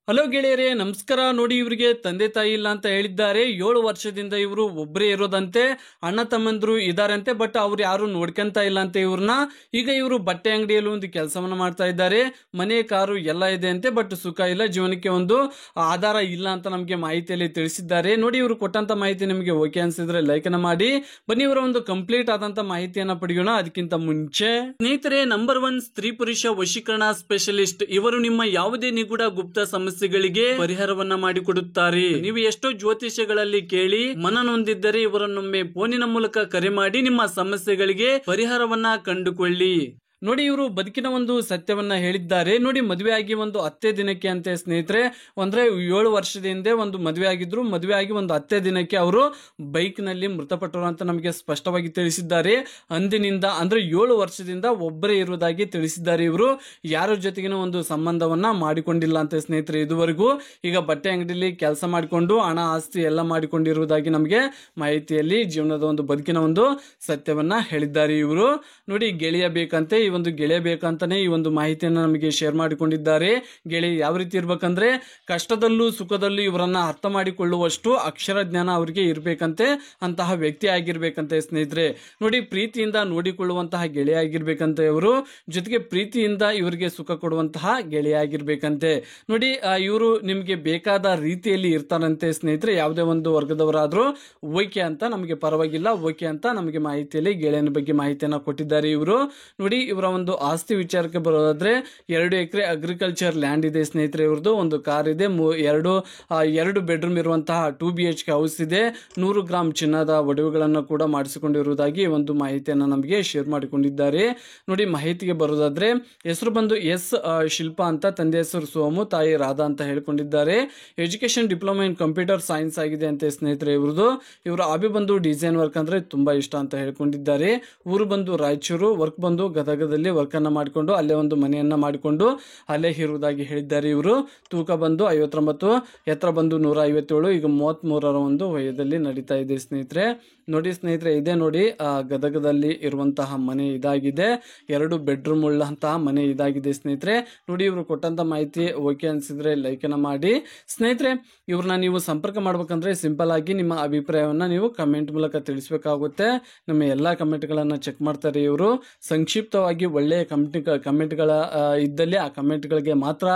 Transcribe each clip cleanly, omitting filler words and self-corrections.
Hello ಗೆಳೆಯರೇ, ನಮಸ್ಕಾರ. ನೋಡಿ, ಇವರಿಗೆ ತಂದೆ ತಾಯಿ ಇಲ್ಲ ಅಂತ ಹೇಳಿದ್ದಾರೆ. 7 ವರ್ಷದಿಂದ ಇವರು ಒಬ್ಬರೇ ಇರೋದಂತೆ. ಅಣ್ಣ ತಮ್ಮಂದ್ರು ಇದಾರಂತೆ, ಬಟ್ ಅವ್ರು ಯಾರು ನೋಡ್ಕೊಂತ ಇಲ್ಲ ಅಂತೆ ಇವ್ರನ್ನ. ಈಗ ಇವರು ಬಟ್ಟೆ ಅಂಗಡಿಯಲ್ಲಿ ಒಂದು ಕೆಲಸವನ್ನ ಮಾಡ್ತಾ ಇದ್ದಾರೆ. ಮನೆ, ಕಾರು ಎಲ್ಲ ಇದೆ ಅಂತೆ, ಬಟ್ ಸುಖ ಇಲ್ಲ, ಜೀವನಕ್ಕೆ ಒಂದು ಆಧಾರ ಇಲ್ಲ ಅಂತ ನಮಗೆ ಮಾಹಿತಿಯಲ್ಲಿ ತಿಳಿಸಿದ್ದಾರೆ. ನೋಡಿ, ಇವರು ಕೊಟ್ಟಂತ ಮಾಹಿತಿ ನಿಮಗೆ ಓಕೆ ಅನ್ಸಿದ್ರೆ ಲೈಕ್ ಅನ್ನ ಮಾಡಿ. ಬನ್ನಿ ಇವರ ಒಂದು ಕಂಪ್ಲೀಟ್ ಆದಂತ ಮಾಹಿತಿಯನ್ನ ಪಡೆಯೋಣ. ಅದಕ್ಕಿಂತ ಮುಂಚೆ ಸ್ನೇಹಿತರೆ, ನಂಬರ್ 1 ಸ್ತ್ರೀ ಪುರುಷ ವಶೀಕರಣ ಸ್ಪೆಷಲಿಸ್ಟ್. ಇವರು ನಿಮ್ಮ ಯಾವುದೇ ನಿಗೂಢ ಗುಪ್ತ ಸಮಸ್ಯೆಗಳಿಗೆ ಪರಿಹಾರವನ್ನ ಮಾಡಿಕೊಡುತ್ತಾರೆ. ನೀವು ಎಷ್ಟೋ ಜ್ಯೋತಿಷ್ಯಗಳಲ್ಲಿ ಕೇಳಿ ಮನನೊಂದಿದ್ದರೆ ಇವರನ್ನೊಮ್ಮೆ ಫೋನಿನ ಮೂಲಕ ಕರೆ ಮಾಡಿ ನಿಮ್ಮ ಸಮಸ್ಯೆಗಳಿಗೆ ಪರಿಹಾರವನ್ನ ಕಂಡುಕೊಳ್ಳಿ. ನೋಡಿ, ಇವರು ಬದುಕಿನ ಒಂದು ಸತ್ಯವನ್ನ ಹೇಳಿದ್ದಾರೆ. ನೋಡಿ, ಮದುವೆ ಆಗಿ ಒಂದು 10 ದಿನಕ್ಕೆ ಅಂತೆ ಸ್ನೇಹಿತರೆ, ಅಂದ್ರೆ 7 ವರ್ಷದ ಹಿಂದೆ ಒಂದು ಮದುವೆ ಆಗಿದ್ರು. ಮದುವೆ ಆಗಿ ಒಂದು 10 ದಿನಕ್ಕೆ ಅವರು ಬೈಕ್ ನಲ್ಲಿ ಮೃತಪಟ್ಟರು ಅಂತ ನಮಗೆ ಸ್ಪಷ್ಟವಾಗಿ ತಿಳಿಸಿದ್ದಾರೆ. ಅಂದಿನಿಂದ ಅಂದ್ರೆ 7 ವರ್ಷದಿಂದ ಒಬ್ಬರೇ ಇರುವುದಾಗಿ ತಿಳಿಸಿದ್ದಾರೆ. ಇವರು ಯಾರ ಜೊತೆಗಿನ ಒಂದು ಸಂಬಂಧವನ್ನ ಮಾಡಿಕೊಂಡಿಲ್ಲ ಅಂತ ಸ್ನೇಹಿತರೆ ಇದುವರೆಗೂ. ಈಗ ಬಟ್ಟೆ ಅಂಗಡಿಯಲ್ಲಿ ಕೆಲಸ ಮಾಡಿಕೊಂಡು ಹಣ ಆಸ್ತಿ ಎಲ್ಲ ಮಾಡಿಕೊಂಡಿರುವುದಾಗಿ ನಮಗೆ ಮಾಹಿತಿಯಲ್ಲಿ ಜೀವನದ ಒಂದು ಬದುಕಿನ ಒಂದು ಸತ್ಯವನ್ನ ಹೇಳಿದ್ದಾರೆ ಇವರು. ನೋಡಿ, ಗೆಳೆಯ ಬೇಕಂತೆ, ಈ ಒಂದು ಗೆಳೆಯ ಬೇಕಂತಾನೆ ಈ ಒಂದು ಮಾಹಿತಿಯನ್ನ ನಮಗೆ ಶೇರ್ ಮಾಡಿಕೊಂಡಿದ್ದಾರೆ. ಗೆಳೆಯ ಯಾವ ರೀತಿ ಇರ್ಬೇಕಂದ್ರೆ, ಕಷ್ಟದಲ್ಲೂ ಸುಖದಲ್ಲೂ ಇವರನ್ನ ಅರ್ಥ ಮಾಡಿಕೊಳ್ಳುವಷ್ಟು ಅಕ್ಷರ ಜ್ಞಾನ ಅವರಿಗೆ ಇರ್ಬೇಕಂತೆ. ಅಂತಹ ವ್ಯಕ್ತಿ ಆಗಿರ್ಬೇಕಂತೆ ಸ್ನೇಹಿತರೆ. ನೋಡಿ, ಪ್ರೀತಿಯಿಂದ ನೋಡಿಕೊಳ್ಳುವಂತಹ ಗೆಳೆಯ ಆಗಿರ್ಬೇಕಂತೆ ಇವರು. ಜೊತೆಗೆ ಪ್ರೀತಿಯಿಂದ ಇವರಿಗೆ ಸುಖ ಕೊಡುವಂತಹ ಗೆಳೆಯ ಆಗಿರ್ಬೇಕಂತೆ. ನೋಡಿ, ಇವರು ನಿಮ್ಗೆ ಬೇಕಾದ ರೀತಿಯಲ್ಲಿ ಇರ್ತಾರಂತೆ ಸ್ನೇಹಿತರೆ. ಯಾವುದೇ ಒಂದು ವರ್ಗದವರಾದ್ರೂ ಓಕೆ ಅಂತ ನಮಗೆ ಪರವಾಗಿಲ್ಲ, ಓಕೆ ಅಂತ ನಮಗೆ ಮಾಹಿತಿಯಲ್ಲಿ ಗೆಳೆಯನ ಬಗ್ಗೆ ಮಾಹಿತಿಯನ್ನ ಕೊಟ್ಟಿದ್ದಾರೆ ಇವರು. ನೋಡಿ, ಇವರ ಒಂದು ಆಸ್ತಿ ವಿಚಾರಕ್ಕೆ ಬರೋದಾದ್ರೆ 2 ಎಕರೆ ಅಗ್ರಿಕಲ್ಚರ್ ಲ್ಯಾಂಡ್ ಇದೆ ಸ್ನೇಹಿತರೆ. ಇವ್ರದ್ದು ಒಂದು ಕಾರ್ ಇದೆ, 2 ಬೆಡ್ರೂಮ್ ಇರುವಂತಹ 2 BHK ಹೌಸ್ ಇದೆ. 100 ಗ್ರಾಮ್ ಚಿನ್ನದ ಒಡವೆಗಳನ್ನು ಕೂಡ ಮಾಡಿಸಿಕೊಂಡಿರುವುದಾಗಿ ಒಂದು ಮಾಹಿತಿಯನ್ನು ನಮಗೆ ಶೇರ್ ಮಾಡಿಕೊಂಡಿದ್ದಾರೆ. ನೋಡಿ, ಮಾಹಿತಿಗೆ ಬರೋದಾದ್ರೆ ಹೆಸರು ಬಂದು ಎಸ್ ಶಿಲ್ಪಾ ಅಂತ, ತಂದೆ ಹೆಸರು ಸೋಮು, ತಾಯಿ ರಾಧಾ ಅಂತ ಹೇಳ್ಕೊಂಡಿದ್ದಾರೆ. Education diploma in computer science ಆಗಿದೆ ಅಂತ ಸ್ನೇಹಿತರೆ ಇವ್ರದ್ದು. ಇವರ ಹಾಬಿ ಬಂದು ಡಿಸೈನ್ ವರ್ಕ್ ಅಂದ್ರೆ ತುಂಬಾ ಇಷ್ಟ ಅಂತ ಹೇಳ್ಕೊಂಡಿದ್ದಾರೆ. ಊರು ಬಂದು ರಾಯಚೂರು, ವರ್ಕ್ ಬಂದು ಗದಗದಲ್ಲಿ ವರ್ಕ್ ಅನ್ನ ಮಾಡಿಕೊಂಡು ಅಲ್ಲೇ ಒಂದು ಮನೆಯನ್ನ ಮಾಡಿಕೊಂಡು ಅಲ್ಲೇ ಇರುವುದಾಗಿ ಹೇಳಿದ್ದಾರೆ ಇವರು. ತೂಕ ಬಂದು 59, ಎತ್ತರ ಬಂದು 157. ಈಗ 33ರ ಒಂದು ವಯದಲ್ಲಿ ನಡೀತಾ ಇದೆ ಸ್ನೇಹಿತರೆ. ನೋಡಿ ಸ್ನೇಹಿತರೆ, ಇದೇ ನೋಡಿ ಗದಗದಲ್ಲಿ ಇರುವಂತಹ ಮನೆ ಇದಾಗಿದೆ. 2 ಬೆಡ್ರೂಮ್ ಉಳ್ಳಂತಹ ಮನೆ ಇದಾಗಿದೆ ಸ್ನೇಹಿತರೆ. ನೋಡಿ, ಇವರು ಕೊಟ್ಟಂತ ಮಾಹಿತಿ ಓಕೆ ಅನ್ಸಿದ್ರೆ ಲೈಕ್ ಅನ್ನ ಮಾಡಿ ಸ್ನೇಹಿತರೆ. ಇವ್ರನ್ನ ನೀವು ಸಂಪರ್ಕ ಮಾಡ್ಬೇಕಂದ್ರೆ ಸಿಂಪಲ್ ಆಗಿ ನಿಮ್ಮ ಅಭಿಪ್ರಾಯವನ್ನ ನೀವು ಕಮೆಂಟ್ ಮೂಲಕ ತಿಳಿಸಬೇಕಾಗುತ್ತೆ. ನಮ್ಮ ಎಲ್ಲಾ ಕಮೆಂಟ್ಗಳನ್ನ ಚೆಕ್ ಮಾಡ್ತಾರೆ ಇವರು. ಸಂಕ್ಷಿಪ್ತವಾಗಿ ಒಳ್ಳೆಯ ಕಮೆಂಟ್ಗಳ ಇದ್ದಲ್ಲಿ ಆ ಕಮೆಂಟ್ಗಳಿಗೆ ಮಾತ್ರ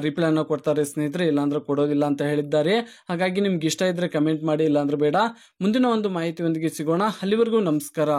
ರಿಪ್ಲೈ ಅನ್ನು ಕೊಡ್ತಾರೆ ಸ್ನೇಹಿತರೆ, ಇಲ್ಲಾಂದ್ರೆ ಕೊಡೋದಿಲ್ಲ ಅಂತ ಹೇಳಿದ್ದಾರೆ. ಹಾಗಾಗಿ ನಿಮ್ಗೆ ಇಷ್ಟ ಇದ್ರೆ ಕಮೆಂಟ್ ಮಾಡಿ, ಇಲ್ಲಾಂದ್ರೆ ಬೇಡ. ಮುಂದಿನ ಒಂದು ಮಾಹಿತಿಯೊಂದಿಗೆ ಸಿಗೋಣ. ಅಲ್ಲಿವರೆಗೂ ನಮಸ್ಕಾರ.